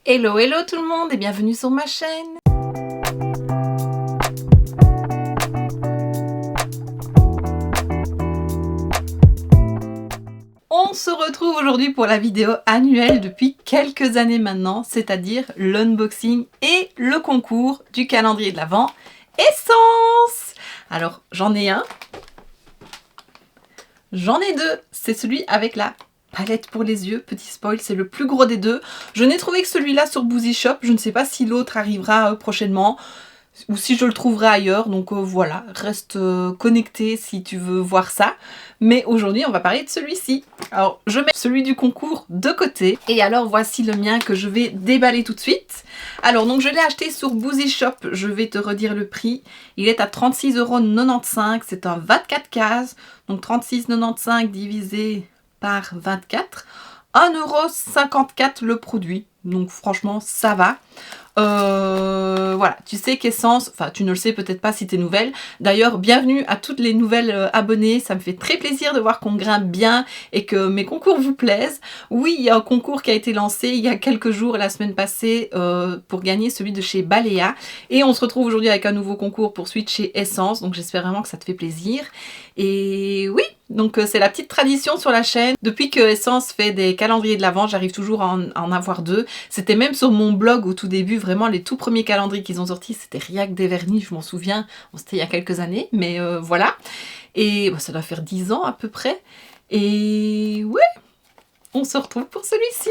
Hello hello tout le monde et bienvenue sur ma chaîne. On se retrouve aujourd'hui pour la vidéo annuelle depuis quelques années maintenant, c'est-à-dire l'unboxing et le concours du calendrier de l'Avent Essence. Alors j'en ai un, j'en ai deux, c'est celui avec la palette pour les yeux, petit spoil, c'est le plus gros des deux. Je n'ai trouvé que celui-là sur Boozy Shop, je ne sais pas si l'autre arrivera prochainement ou si je le trouverai ailleurs, donc voilà, reste connecté si tu veux voir ça. Mais aujourd'hui on va parler de celui-ci. Alors je mets celui du concours de côté et alors voici le mien que je vais déballer tout de suite. Alors donc je l'ai acheté sur Boozy Shop, je vais te redire le prix, il est à 36,95 €, c'est un 24 cases, donc 36,95 divisé par 24, 1,54 € le produit, donc franchement ça va. Voilà, tu sais qu'Essence, enfin tu ne le sais peut-être pas si tu es nouvelle, d'ailleurs bienvenue à toutes les nouvelles abonnées, ça me fait très plaisir de voir qu'on grimpe bien et que mes concours vous plaisent. Oui, il y a un concours qui a été lancé il y a quelques jours, la semaine passée, pour gagner celui de chez Balea, et on se retrouve aujourd'hui avec un nouveau concours pour celui de chez Essence, donc j'espère vraiment que ça te fait plaisir. Et oui, donc c'est la petite tradition sur la chaîne. Depuis que Essence fait des calendriers de l'Avent, j'arrive toujours à en avoir deux. C'était même sur mon blog au tout début, vraiment les tout premiers calendriers qu'ils ont sortis, c'était rien que des vernis, je m'en souviens. Bon, c'était il y a quelques années, mais voilà. Et bon, ça doit faire 10 ans à peu près. Et ouais, on se retrouve pour celui-ci.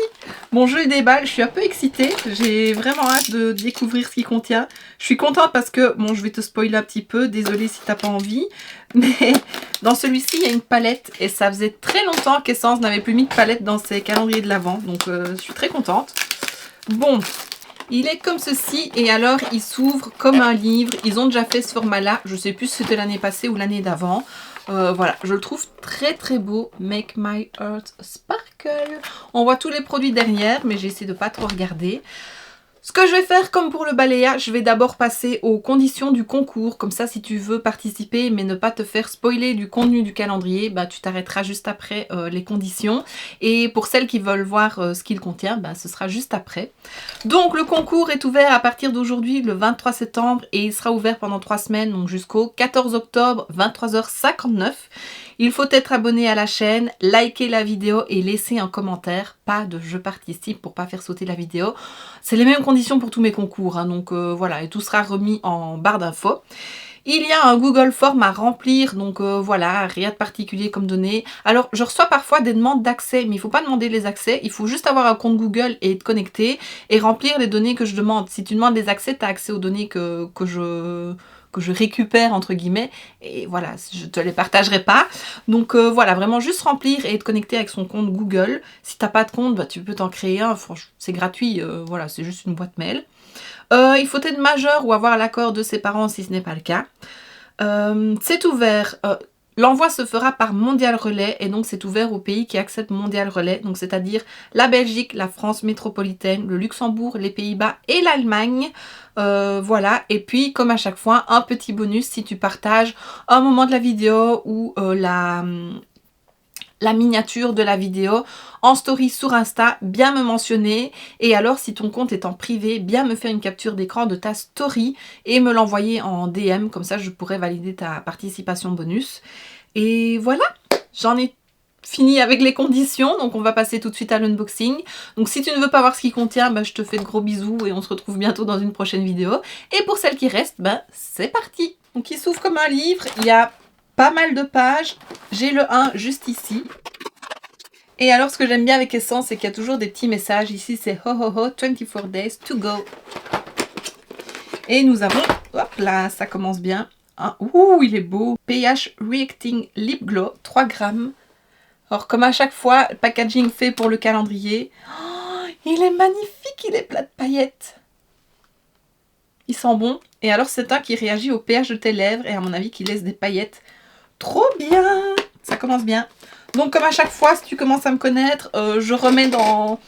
Bon, je le déballe, je suis un peu excitée. J'ai vraiment hâte de découvrir ce qu'il contient. Je suis contente parce que, bon, je vais te spoiler un petit peu. Désolée si t'as pas envie. Mais dans celui-ci, il y a une palette. Et ça faisait très longtemps qu'Essence n'avait plus mis de palette dans ses calendriers de l'Avent. Donc, je suis très contente. Bon, il est comme ceci. Et alors, il s'ouvre comme un livre. Ils ont déjà fait ce format-là. Je sais plus si c'était l'année passée ou l'année d'avant. Voilà, je le trouve très très beau. Make my heart sparkle. On voit tous les produits derrière, mais j'essaie de pas trop regarder. Ce que je vais faire, comme pour le Balea, je vais d'abord passer aux conditions du concours. Comme ça, si tu veux participer, mais ne pas te faire spoiler du contenu du calendrier, bah, tu t'arrêteras juste après les conditions. Et pour celles qui veulent voir ce qu'il contient, bah, ce sera juste après. Donc, le concours est ouvert à partir d'aujourd'hui, le 23 septembre, et il sera ouvert pendant 3 semaines, donc jusqu'au 14 octobre, 23h59. Il faut être abonné à la chaîne, liker la vidéo et laisser un commentaire. Pas de je participe pour pas faire sauter la vidéo. C'est les mêmes conditions pour tous mes concours, hein, donc voilà, et tout sera remis en barre d'infos. Il y a un Google Form à remplir, donc voilà, rien de particulier comme données. Alors, je reçois parfois des demandes d'accès, mais il ne faut pas demander les accès, il faut juste avoir un compte Google et être connecté et remplir les données que je demande. Si tu demandes les accès, tu as accès aux données que je récupère entre guillemets, et voilà, je te les partagerai pas. Donc voilà, vraiment juste remplir et être connecté avec son compte Google. Si t'as pas de compte, bah, tu peux t'en créer un, c'est gratuit, voilà, c'est juste une boîte mail. Il faut être majeur ou avoir l'accord de ses parents si ce n'est pas le cas. C'est ouvert. L'envoi se fera par Mondial Relais et donc c'est ouvert aux pays qui acceptent Mondial Relais, donc c'est-à-dire la Belgique, la France métropolitaine, le Luxembourg, les Pays-Bas et l'Allemagne. Voilà, et puis comme à chaque fois, un petit bonus si tu partages un moment de la vidéo ou la miniature de la vidéo en story sur Insta, bien me mentionner, et alors si ton compte est en privé, bien me faire une capture d'écran de ta story et me l'envoyer en DM, comme ça je pourrais valider ta participation bonus. Et voilà, j'en ai fini avec les conditions, donc on va passer tout de suite à l'unboxing. Donc si tu ne veux pas voir ce qu'il contient, bah, je te fais de gros bisous et on se retrouve bientôt dans une prochaine vidéo. Et pour celles qui restent, bah, c'est parti. Donc il s'ouvre comme un livre, il y a pas mal de pages, j'ai le 1 juste ici. Et alors ce que j'aime bien avec Essence, c'est qu'il y a toujours des petits messages. Ici c'est ho ho ho, 24 days to go. Et nous avons, hop là, ça commence bien. Ouh, il est beau. pH Reacting Lip Glow, 3 grammes. Alors comme à chaque fois, packaging fait pour le calendrier. Oh, il est magnifique, il est plein de paillettes. Il sent bon. Et alors c'est un qui réagit au pH de tes lèvres et à mon avis qui laisse des paillettes. Trop bien! Ça commence bien. Donc comme à chaque fois, si tu commences à me connaître, je remets dans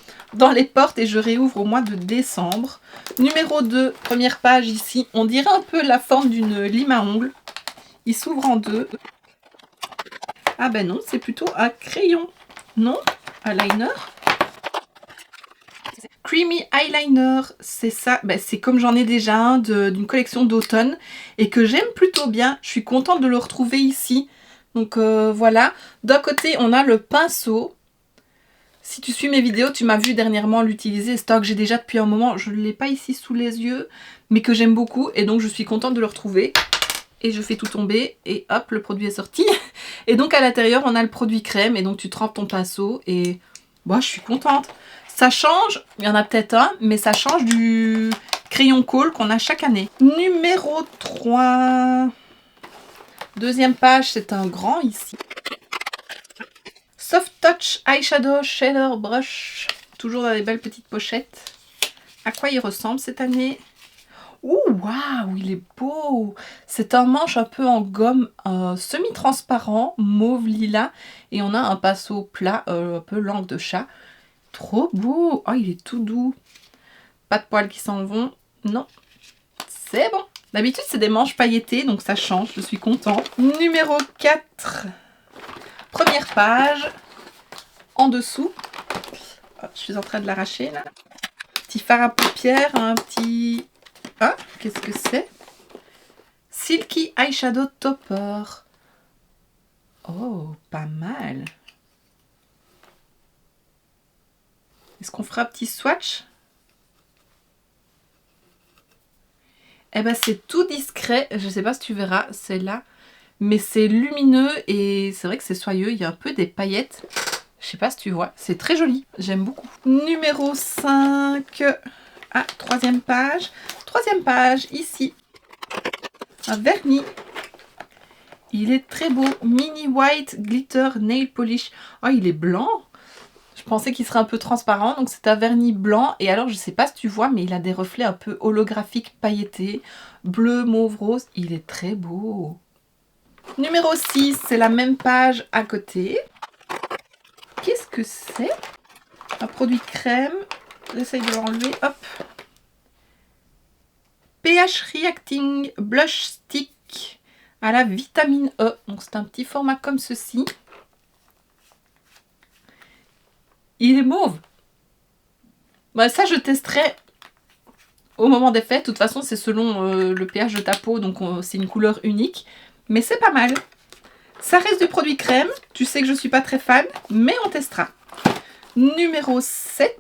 les portes et je réouvre au mois de décembre. Numéro 2, première page ici. On dirait un peu la forme d'une lime à ongles. Il s'ouvre en deux. Ah ben non, c'est plutôt un crayon. Non, un liner. Creamy Eyeliner, c'est ça, ben, c'est comme j'en ai déjà un d'une collection d'automne et que j'aime plutôt bien. Je suis contente de le retrouver ici. Donc voilà, d'un côté on a le pinceau. Si tu suis mes vidéos, tu m'as vu dernièrement l'utiliser. Stock, j'ai déjà depuis un moment, je ne l'ai pas ici sous les yeux, mais que j'aime beaucoup et donc je suis contente de le retrouver. Et je fais tout tomber et hop, le produit est sorti. Et donc à l'intérieur, on a le produit crème et donc tu trempes ton pinceau et moi, je suis contente. Ça change, il y en a peut-être un, mais ça change du crayon colle qu'on a chaque année. Numéro 3. Deuxième page, c'est un grand ici. Soft Touch Eyeshadow Shader Brush. Toujours dans les belles petites pochettes. À quoi il ressemble cette année? Ouh, waouh, il est beau! C'est un manche un peu en gomme semi-transparent, mauve lilas. Et on a un pinceau plat, un peu langue de chat. Trop beau! Oh, il est tout doux. Pas de poils qui s'en vont. Non, c'est bon. D'habitude, c'est des manches pailletées, donc ça change. Je suis contente. Numéro 4. Première page. En dessous. Oh, je suis en train de l'arracher, là. Petit fard à paupières, un petit... Ah, qu'est-ce que c'est? Silky Eyeshadow Topper. Oh, pas mal. Est-ce qu'on fera un petit swatch? Eh ben, c'est tout discret. Je ne sais pas si tu verras, c'est là. Mais c'est lumineux et c'est vrai que c'est soyeux. Il y a un peu des paillettes. Je sais pas si tu vois. C'est très joli. J'aime beaucoup. Numéro 5. Ah, troisième page. Troisième page, ici. Un vernis. Il est très beau. Mini White Glitter Nail Polish. Oh, il est blanc. Je pensais qu'il serait un peu transparent. Donc, c'est un vernis blanc. Et alors, je sais pas si tu vois, mais il a des reflets un peu holographiques pailletés. Bleu, mauve, rose. Il est très beau. Numéro 6, c'est la même page à côté. Qu'est-ce que c'est? Un produit crème. J'essaye de l'enlever. Hop. pH Reacting Blush Stick à la vitamine E. Donc c'est un petit format comme ceci. Il est mauve. Bah, ça, je testerai au moment des fêtes. De toute façon, c'est selon le pH de ta peau. Donc c'est une couleur unique. Mais c'est pas mal. Ça reste du produit crème. Tu sais que je ne suis pas très fan. Mais on testera. Numéro 7.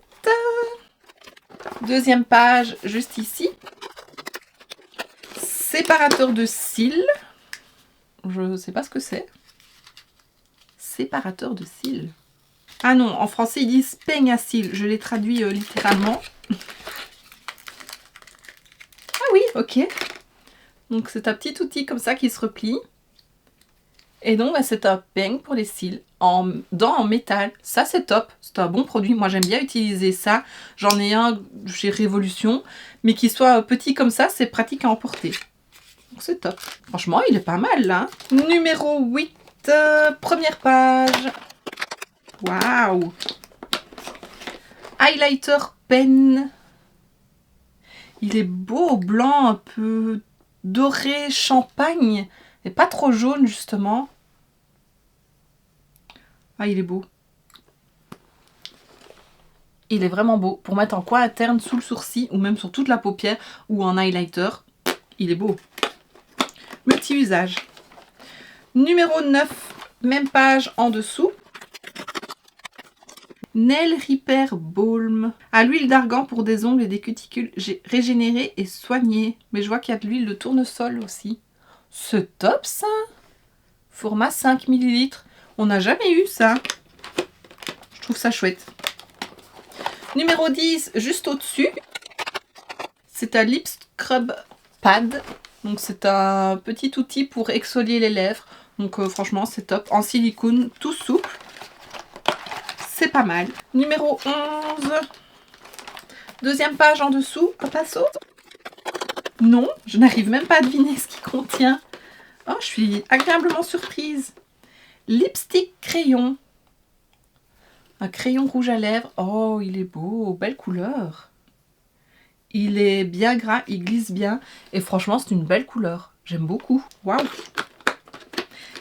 Deuxième page, juste ici. Séparateur de cils. Je ne sais pas ce que c'est. Séparateur de cils. Ah non, en français ils disent peigne à cils. Je l'ai traduit littéralement. Ah oui, ok. Donc c'est un petit outil comme ça qui se replie. Et donc bah, c'est un peigne pour les cils en métal. Ça c'est top, c'est un bon produit. Moi j'aime bien utiliser ça. J'en ai un chez Révolution. Mais qu'il soit petit comme ça, c'est pratique à emporter. Donc c'est top. Franchement, il est pas mal là. Numéro 8, première page. Waouh! Highlighter pen. Il est beau, blanc, un peu doré, champagne. Et pas trop jaune justement. Ah, il est beau. Il est vraiment beau. Pour mettre en coin interne, sous le sourcil, ou même sur toute la paupière, ou en highlighter. Il est beau. Multi-usage. Numéro 9, même page en dessous. Nail Repair Balm. À l'huile d'argan pour des ongles et des cuticules régénérés et soignés. Mais je vois qu'il y a de l'huile de tournesol aussi. C'est top ça. Format 5 ml. On n'a jamais eu ça. Je trouve ça chouette. Numéro 10, juste au-dessus. C'est un Lip Scrub Pad. Donc c'est un petit outil pour exfolier les lèvres. Donc franchement c'est top. En silicone, tout souple. C'est pas mal. Numéro 11. Deuxième page en dessous. Un pinceau. Non, je n'arrive même pas à deviner ce qu'il contient. Oh, je suis agréablement surprise. Lipstick crayon. Un crayon rouge à lèvres. Oh, il est beau. Belle couleur. Il est bien gras, il glisse bien. Et franchement, c'est une belle couleur. J'aime beaucoup. Waouh.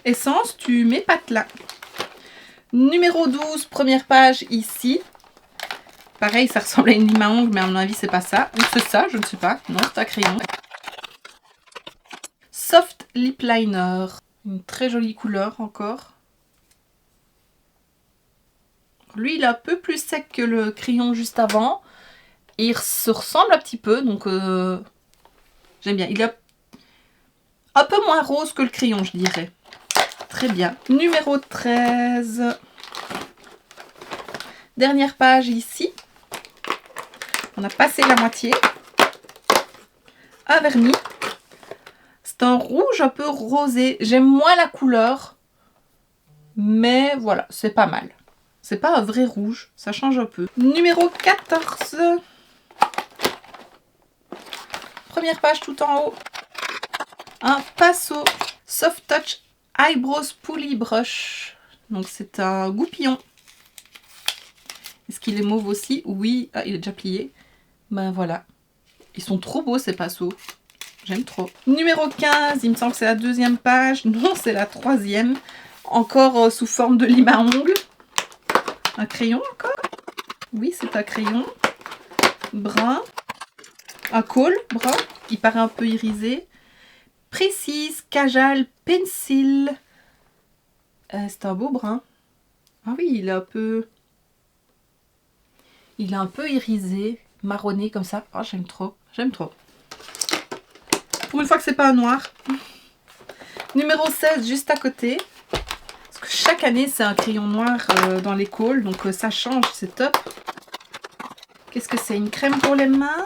Essence, tu mets patelin. Numéro 12, première page ici. Pareil, ça ressemble à une lime à ongles, mais à mon avis, c'est pas ça. Ou c'est ça, je ne sais pas. Non, c'est un crayon. Soft Lip Liner. Une très jolie couleur encore. Lui, il est un peu plus sec que le crayon juste avant. Et il se ressemble un petit peu, donc j'aime bien. Il est un peu moins rose que le crayon, je dirais. Très bien. Numéro 13. Dernière page ici. On a passé la moitié. Un vernis. C'est un rouge un peu rosé. J'aime moins la couleur. Mais voilà, c'est pas mal. C'est pas un vrai rouge. Ça change un peu. Numéro 14. Première page tout en haut. Un pinceau Soft Touch Eyebrows Spoolie Brush. Donc c'est un goupillon. Est-ce qu'il est mauve aussi? Oui. Ah, il est déjà plié. Ben voilà. Ils sont trop beaux ces pinceaux. J'aime trop. Numéro 15. Il me semble que c'est la deuxième page. Non, c'est la troisième. Encore sous forme de lime à ongles. Un crayon encore? Oui, c'est un crayon. Brun. Un col brun. Il paraît un peu irisé. Précise Cajal Pencil. C'est un beau brun. Ah oui, il est un peu... Il est un peu irisé, marronné comme ça. Oh, j'aime trop, j'aime trop. Pour une fois que c'est pas un noir. Numéro 16, juste à côté. Parce que chaque année, c'est un crayon noir dans les cols. Donc ça change, c'est top. Qu'est-ce que c'est? Une crème pour les mains?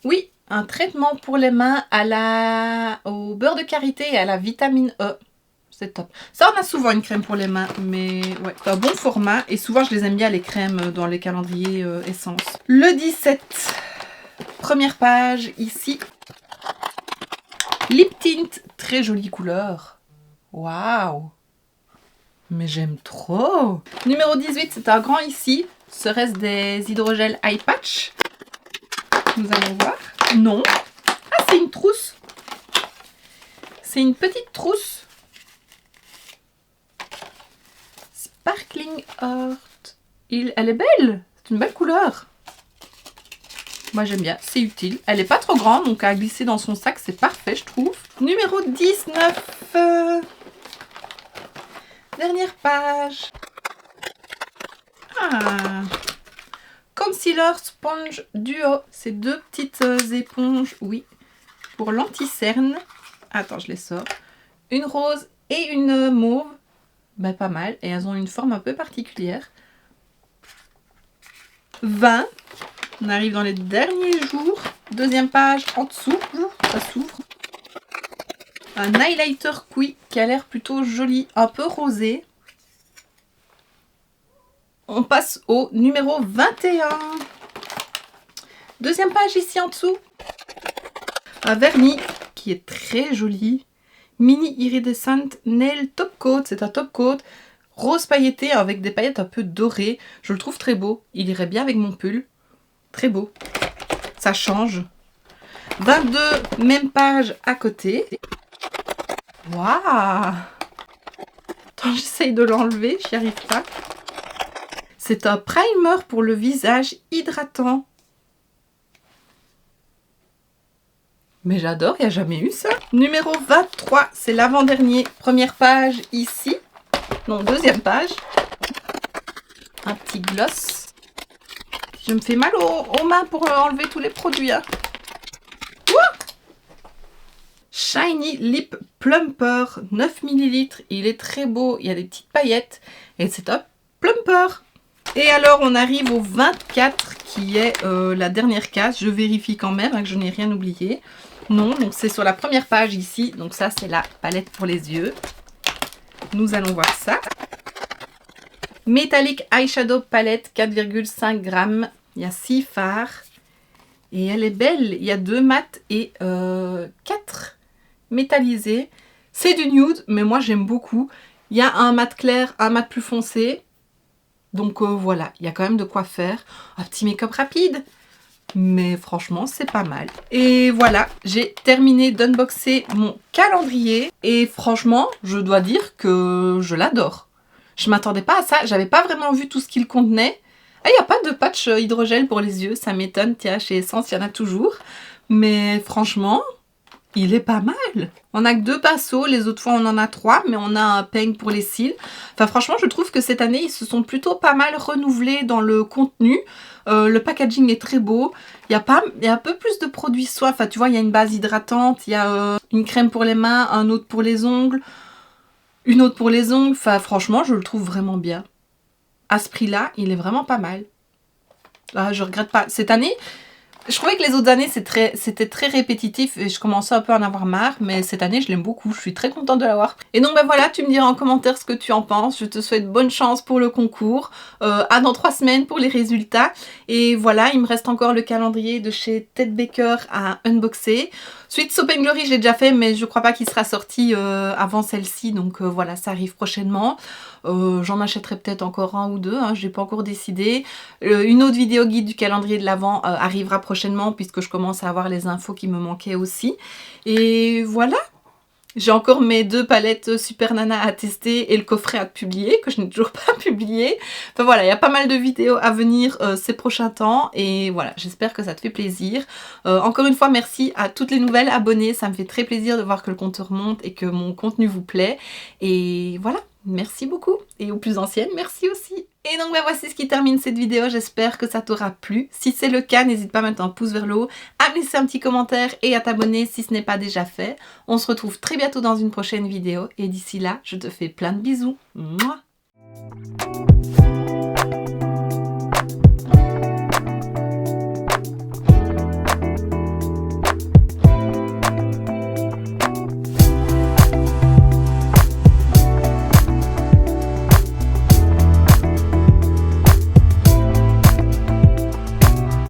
Oui, un traitement pour les mains au beurre de karité et à la vitamine E. C'est top. Ça, on a souvent une crème pour les mains, mais ouais, c'est un bon format. Et souvent, je les aime bien, les crèmes, dans les calendriers essence. Le 17. Première page, ici. Lip Tint, très jolie couleur. Waouh! Mais j'aime trop! Numéro 18, c'est un grand ici. Serait-ce des hydrogels eye patch? Nous allons voir. Non. Ah, c'est une trousse. C'est une petite trousse. Sparkling Heart. Elle est belle. C'est une belle couleur. Moi j'aime bien. C'est utile. Elle n'est pas trop grande, donc à glisser dans son sac, c'est parfait, je trouve. Numéro 19. Dernière page. Ah. Concealer Sponge Duo. C'est deux petites éponges, oui, pour l'anti-cerne. Attends, je les sors. Une rose et une mauve. Ben, pas mal. Et elles ont une forme un peu particulière. 20. On arrive dans les derniers jours. Deuxième page en dessous. Ça s'ouvre. Un highlighter Qui qui a l'air plutôt joli. Un peu rosé. On passe au numéro 21. Deuxième page ici en dessous. Un vernis qui est très joli. Mini Iridescent Nail Top Coat. C'est un top coat rose pailleté avec des paillettes un peu dorées. Je le trouve très beau. Il irait bien avec mon pull. Très beau. Ça change. 22, même page à côté. Waouh! Attends, j'essaye de l'enlever. J'y arrive pas. C'est un primer pour le visage hydratant. Mais j'adore, il n'y a jamais eu ça. Numéro 23, c'est l'avant-dernier. Première page ici. Non, deuxième page. Un petit gloss. Je me fais mal aux mains pour enlever tous les produits. Hein. Shiny Lip Plumper, 9 ml. Il est très beau, il y a des petites paillettes. Et c'est un plumper. Et alors, on arrive au 24, qui est la dernière case. Je vérifie quand même hein, que je n'ai rien oublié. Non, donc c'est sur la première page ici. Donc ça, c'est la palette pour les yeux. Nous allons voir ça. Metallic Eyeshadow Palette, 4,5 grammes. Il y a 6 fards. Et elle est belle. Il y a 2 mat et 4 métallisés. C'est du nude, mais moi j'aime beaucoup. Il y a un mat clair, un mat plus foncé. Donc voilà, il y a quand même de quoi faire. Un petit make-up rapide. Mais franchement, c'est pas mal. Et voilà, j'ai terminé d'unboxer mon calendrier. Et franchement, je dois dire que je l'adore. Je m'attendais pas à ça. J'avais pas vraiment vu tout ce qu'il contenait. Ah, il n'y a pas de patch hydrogel pour les yeux, ça m'étonne. Tiens, chez Essence, il y en a toujours. Mais franchement, il est pas mal. On a que 2 pinceaux, les autres fois on en a 3, mais on a un peigne pour les cils. Enfin franchement, je trouve que cette année, ils se sont plutôt pas mal renouvelés dans le contenu. Le packaging est très beau. Il y a un peu plus de produits soins. Enfin tu vois, il y a une base hydratante, il y a une crème pour les mains, un autre pour les ongles, une autre pour les ongles. Enfin franchement, je le trouve vraiment bien. À ce prix-là, il est vraiment pas mal. Ah, je regrette pas. Cette année, je trouvais que les autres années c'était très répétitif et je commençais un peu à en avoir marre, mais cette année je l'aime beaucoup, je suis très contente de l'avoir pris. Et donc ben voilà, tu me diras en commentaire ce que tu en penses, je te souhaite bonne chance pour le concours, à dans 3 semaines pour les résultats. Et voilà, il me reste encore le calendrier de chez Ted Baker à unboxer. Sweet Soap & Glory, je l'ai déjà fait, mais je crois pas qu'il sera sorti avant celle-ci, donc voilà, ça arrive prochainement. J'en achèterai peut-être encore un ou deux, hein, j'ai pas encore décidé. Une autre vidéo guide du calendrier de l'Avent arrivera prochainement, puisque je commence à avoir les infos qui me manquaient aussi. Et voilà. J'ai encore mes 2 palettes Super Nana à tester et le coffret à publier, que je n'ai toujours pas publié. Enfin voilà, il y a pas mal de vidéos à venir ces prochains temps. Et voilà, j'espère que ça te fait plaisir. Encore une fois, merci à toutes les nouvelles abonnées. Ça me fait très plaisir de voir que le compteur monte et que mon contenu vous plaît. Et voilà, merci beaucoup. Et aux plus anciennes, merci aussi. Et donc ben voici ce qui termine cette vidéo, j'espère que ça t'aura plu. Si c'est le cas, n'hésite pas à mettre un pouce vers le haut, à me laisser un petit commentaire et à t'abonner si ce n'est pas déjà fait. On se retrouve très bientôt dans une prochaine vidéo et d'ici là, je te fais plein de bisous. Mouah.